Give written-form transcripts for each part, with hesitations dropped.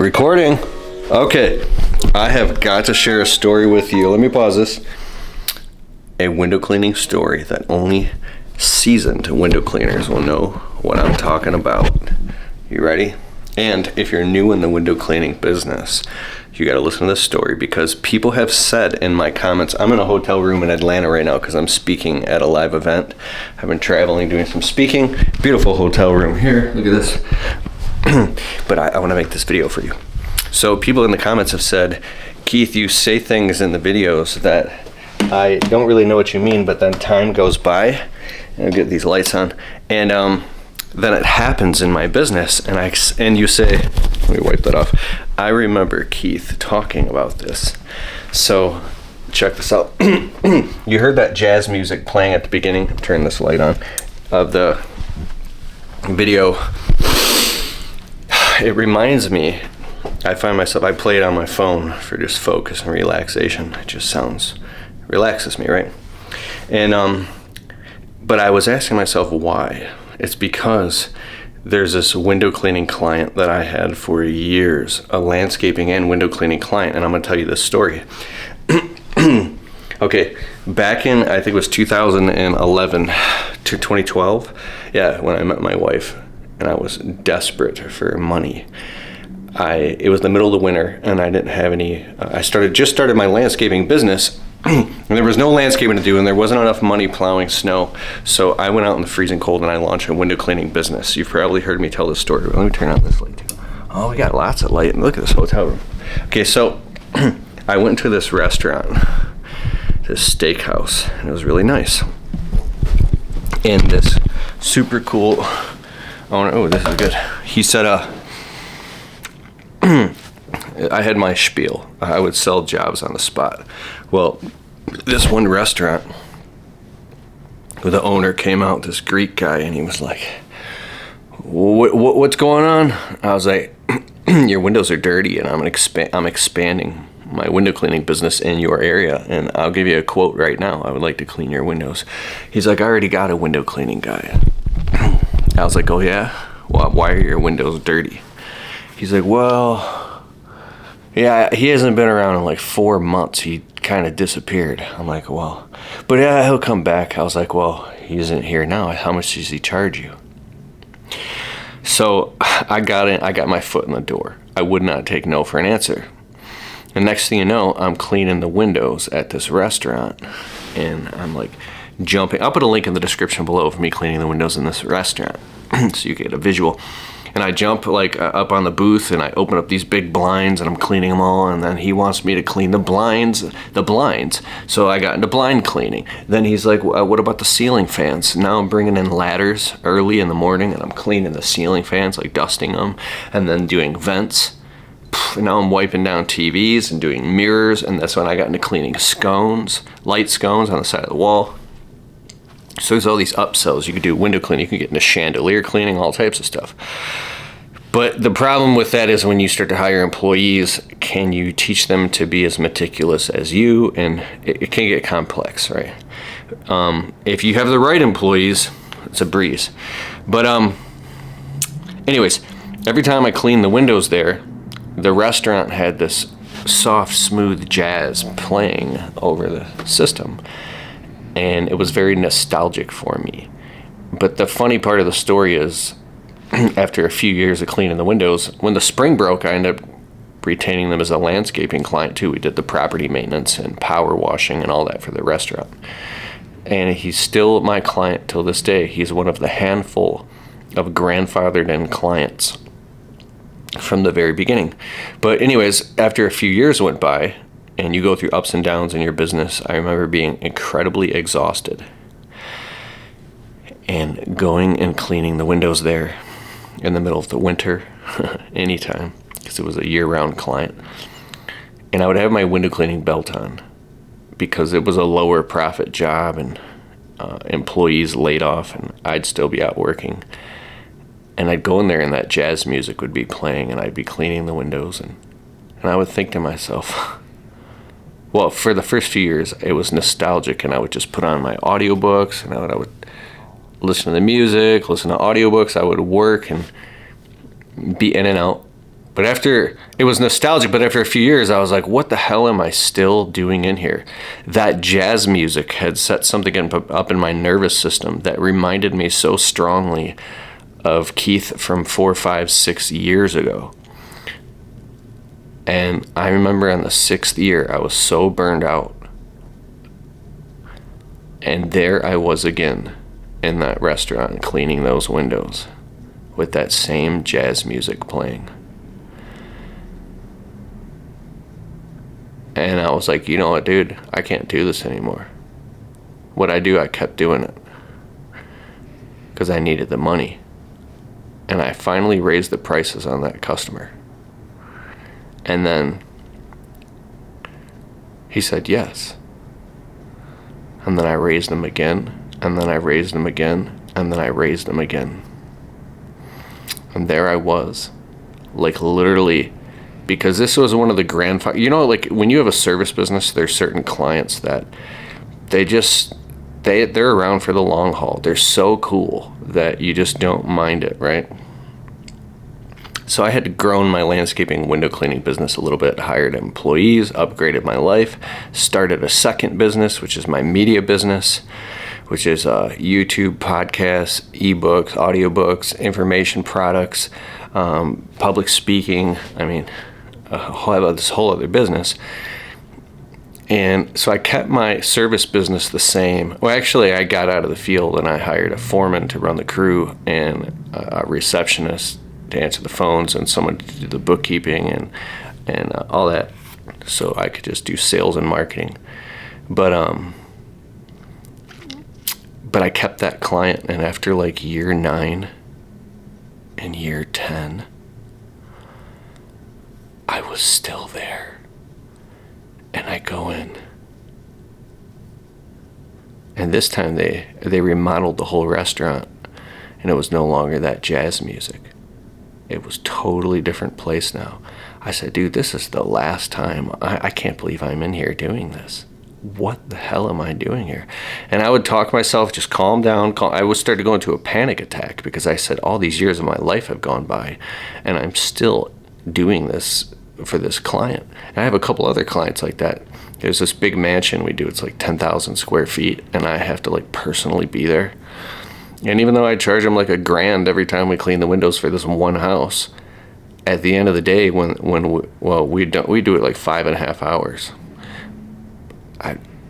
Recording. Okay, I have got to share a story with you. Let me pause this. A window cleaning story that only seasoned window cleaners will know what I'm talking about. You ready? And if you're new in the window cleaning business, you got to listen to this story because people have said in my comments, I'm in a hotel room in Atlanta right now because I'm speaking at a live event. I've been traveling, doing some speaking. Beautiful hotel room here. Look at this. But I want to make this video for you. So people in the comments have said, Keith, you say things in the videos that I don't really know what you mean, but then time goes by, and I'll get these lights on, and then it happens in my business, and you say, let me wipe that off. I remember Keith talking about this. So check this out. You heard that jazz music playing at the beginning. Turn this light on of the video. It reminds me, I find myself, I play it on my phone for just focus and relaxation. It just relaxes me, right? And, but I was asking myself why. It's because there's this window cleaning client that I had for years, a landscaping and window cleaning client, and I'm gonna tell you this story. Okay, back in, I think it was 2011 to 2012, yeah, when I met my wife, and I was desperate for money. It was the middle of the winter, and I didn't have any. I just started my landscaping business, and there was no landscaping to do, and there wasn't enough money plowing snow. So I went out in the freezing cold, and I launched a window cleaning business. You've probably heard me tell this story. Let me turn on this light too. Oh, we got lots of light, and look at this hotel room. Okay, so I went to this restaurant, this steakhouse, and it was really nice. And this super cool owner, oh, this is good. He said, I had my spiel. I would sell jobs on the spot. Well, this one restaurant, the owner came out, this Greek guy, and he was like, what's going on? I was like, your windows are dirty, and I'm expanding my window cleaning business in your area, and I'll give you a quote right now. I would like to clean your windows. He's like, I already got a window cleaning guy. I was like, oh yeah? Well, why are your windows dirty? He's like, well, yeah, he hasn't been around in like 4 months. He kind of disappeared. I'm like, well, but yeah, he'll come back. I was like, well, he isn't here now. How much does he charge you? So I got my foot in the door. I would not take no for an answer. And next thing you know, I'm cleaning the windows at this restaurant, and I'm like jumping. I'll put a link in the description below of me cleaning the windows in this restaurant so you get a visual. And I jump like up on the booth, and I open up these big blinds, and I'm cleaning them all, and then he wants me to clean the blinds. So I got into blind cleaning. Then he's like, what about the ceiling fans? Now I'm bringing in ladders early in the morning, and I'm cleaning the ceiling fans, like dusting them, and then doing vents. And now I'm wiping down TVs and doing mirrors, and that's when I got into cleaning scones, light scones on the side of the wall. So there's all these upsells. You can do window cleaning, you can get into chandelier cleaning, all types of stuff. But the problem with that is when you start to hire employees, can you teach them to be as meticulous as you? And it can get complex, right? If you have the right employees, it's a breeze. But anyways, every time I cleaned the windows there, the restaurant had this soft, smooth jazz playing over the system. And it was very nostalgic for me. But the funny part of the story is, after a few years of cleaning the windows, when the spring broke, I ended up retaining them as a landscaping client too. We did the property maintenance and power washing and all that for the restaurant. And he's still my client till this day. He's one of the handful of grandfathered in clients from the very beginning. But anyways, after a few years went by, and you go through ups and downs in your business, I remember being incredibly exhausted and going and cleaning the windows there in the middle of the winter, anytime, because it was a year-round client. And I would have my window cleaning belt on because it was a lower profit job, and employees laid off, and I'd still be out working. And I'd go in there, and that jazz music would be playing, and I'd be cleaning the windows, and I would think to myself, well, for the first few years, it was nostalgic, and I would just put on my audiobooks, and I would listen to the music, listen to audiobooks. I would work and be in and out But after, it was nostalgic, but after a few years, I was like, what the hell am I still doing in here? That jazz music had set something up in my nervous system that reminded me so strongly of Keith from 4, 5, 6 years ago. And I remember on the 6th year, I was so burned out. And there I was again in that restaurant cleaning those windows with that same jazz music playing. And I was like, you know what, dude, I can't do this anymore. What I do, I kept doing it because I needed the money. And I finally raised the prices on that customer. And then he said yes. And then I raised them again, and then I raised them again, and then I raised them again. And there I was, like literally, because this was one of the grandfather, you know, like when you have a service business, there's certain clients that they're around for the long haul. They're so cool that you just don't mind it, right? So I had grown my landscaping window cleaning business a little bit, hired employees, upgraded my life, started a second business, which is my media business, which is YouTube, podcasts, ebooks, audiobooks, information products, public speaking. I mean, this whole other business. And so I kept my service business the same. Well, actually, I got out of the field and I hired a foreman to run the crew and a receptionist to answer the phones and someone to do the bookkeeping and all that, so I could just do sales and marketing. But I kept that client, and after like year 9 and year 10, I was still there. And I go in, and this time they remodeled the whole restaurant, and it was no longer that jazz music. It was totally different place now. I said, dude, this is the last time. I can't believe I'm in here doing this. What the hell am I doing here? And I would talk myself, just calm down. I would start to go into a panic attack because I said all these years of my life have gone by and I'm still doing this for this client. And I have a couple other clients like that. There's this big mansion we do. It's like 10,000 square feet and I have to like personally be there. And even though I charge them like $1,000 every time we clean the windows for this one house, at the end of the day, we do it like 5.5 hours.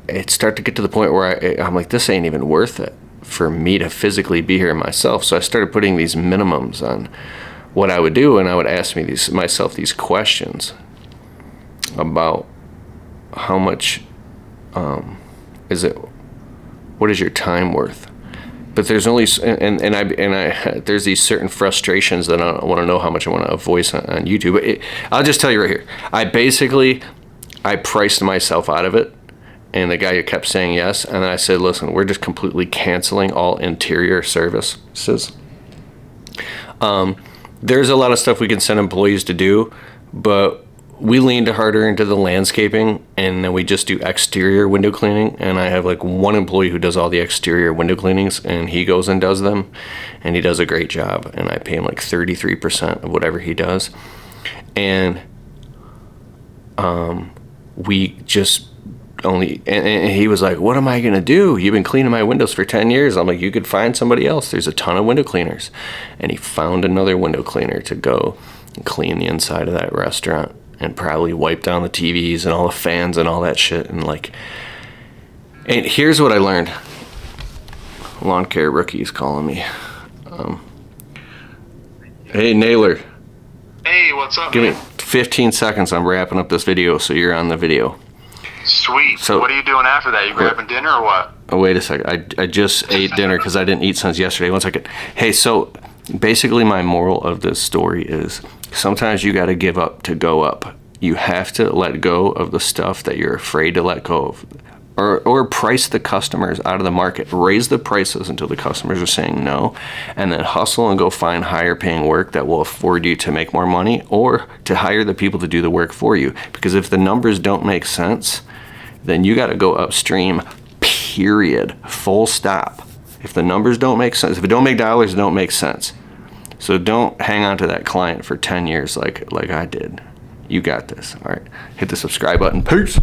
It started to get to the point where I'm like, this ain't even worth it for me to physically be here myself. So I started putting these minimums on what I would do, and I would ask myself these questions about how much what is your time worth? But there's only there's these certain frustrations that I want to know how much I want to voice on YouTube. But I'll just tell you right here. I priced myself out of it, and the guy who kept saying yes, and then I said, listen, we're just completely canceling all interior services. There's a lot of stuff we can send employees to do, but we leaned harder into the landscaping, and then we just do exterior window cleaning. And I have like one employee who does all the exterior window cleanings, and he goes and does them, and he does a great job. And I pay him like 33% of whatever he does. And we just only, and he was like, what am I going to do? You've been cleaning my windows for 10 years. I'm like, you could find somebody else. There's a ton of window cleaners. And he found another window cleaner to go and clean the inside of that restaurant and probably wipe down the TVs and all the fans and all that shit. And here's what I learned. Lawn care rookie's calling me. Hey, Naylor. Hey, what's up, Give man? me 15 seconds. I'm wrapping up this video, so you're on the video. Sweet. So what are you doing after that? You grabbing dinner or what? Oh, wait a second. I just ate dinner because I didn't eat since yesterday. 1 second. Hey, so basically my moral of this story is sometimes you got to give up to go up. You have to let go of the stuff that you're afraid to let go of. Or price the customers out of the market. Raise the prices until the customers are saying no, and then hustle and go find higher paying work that will afford you to make more money, or to hire the people to do the work for you. Because if the numbers don't make sense, then you got to go upstream, period, full stop. If the numbers don't make sense, if it don't make dollars, it don't make sense. So don't hang on to that client for 10 years like I did. You got this. All right. Hit the subscribe button. Peace.